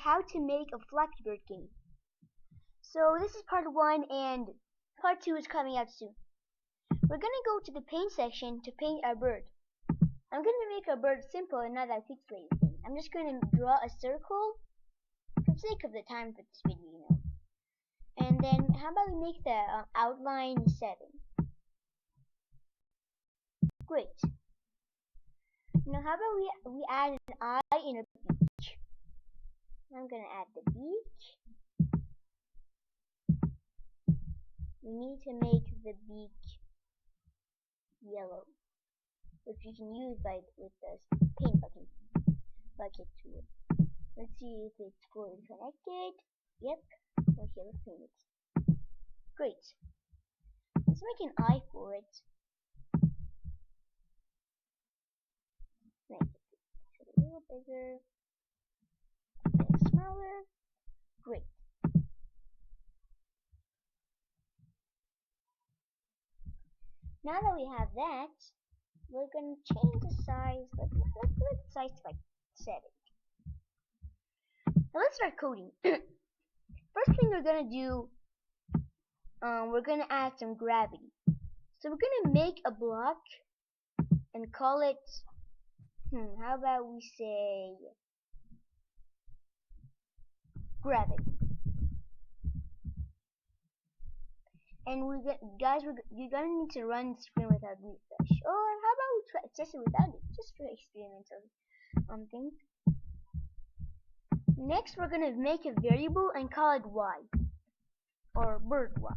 how to make a Flappy Bird game. So this is part 1 and part 2 is coming out soon. We're gonna go to the paint section to paint our bird. I'm gonna make our bird simple and not that pixelated thing. I'm just gonna draw a circle for the sake of the time for this video, And then how about we make the outline 7? Great. Now how about we add an eye in a beach. I'm gonna add the beach. We need to make the beach yellow, which you can use with the paint bucket tool. Let's see if it's fully connected. Yep. Okay, let's paint it. Great. Let's make an eye for it. Make it a little bigger, a bit smaller. Great. Now that we have that, we're going to change the size. Let's let the size to like 7. Now let's start coding. First thing we're going to do, we're going to add some gravity. So we're going to make a block and call it, how about we say gravity. And you're gonna need to run the screen without refresh. Or how about we test it without it, just for experimental things. Next, we're gonna make a variable and call it y, or bird y.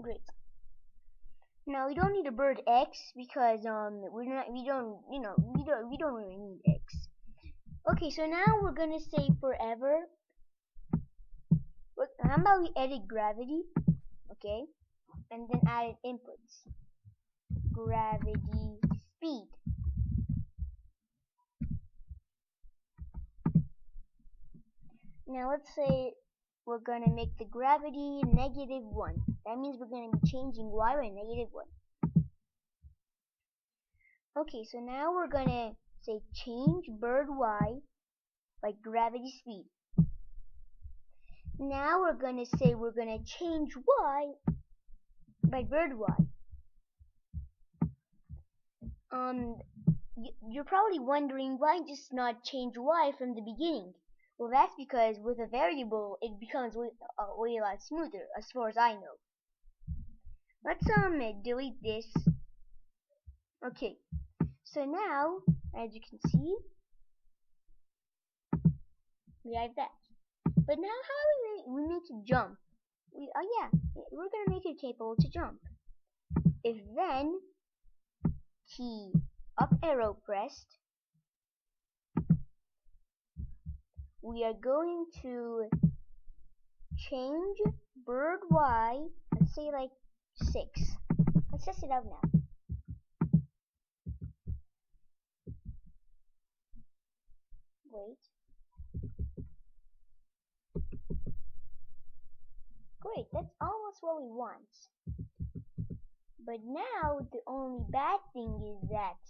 Great. Now we don't need a bird x because we don't really need x. Okay, so now we're gonna say forever. How about we edit gravity? Okay, and then add inputs. Gravity speed. Now let's say we're gonna make the gravity -1. That means we're gonna be changing y by -1. Okay, so now we're gonna say change bird y by gravity speed. Now we're gonna say we're gonna change y by bird y. You're probably wondering why just not change y from the beginning. Well, that's because with a variable it becomes way a lot smoother, as far as I know. Let's delete this. Okay, so now as you can see, we have that. But now how we make it jump? We're gonna make it capable to jump. If then key up arrow pressed, we are going to change bird y, let's say like 6. Let's test it out now. Wait. Great, that's almost what we want. But now the only bad thing is that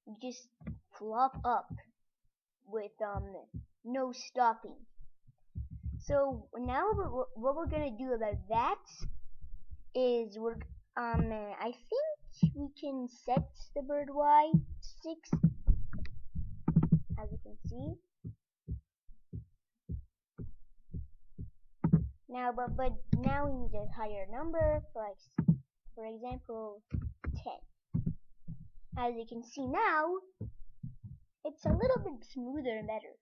we just flop up with no stopping. So now what we're gonna do about that is I think we can set the bird y to 6, as you can see. Now, but now we need a higher number, for example 10. As you can see now, it's a little bit smoother and better.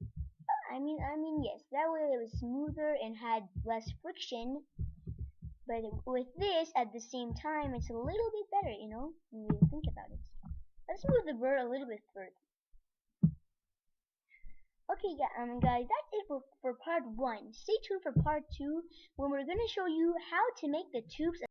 I mean yes, that way it was smoother and had less friction. But with this, at the same time, it's a little bit better, when you think about it. Let's move the bird a little bit further. Okay, yeah, guys, that's it for part 1. Stay tuned for part 2, when we're gonna show you how to make the tubes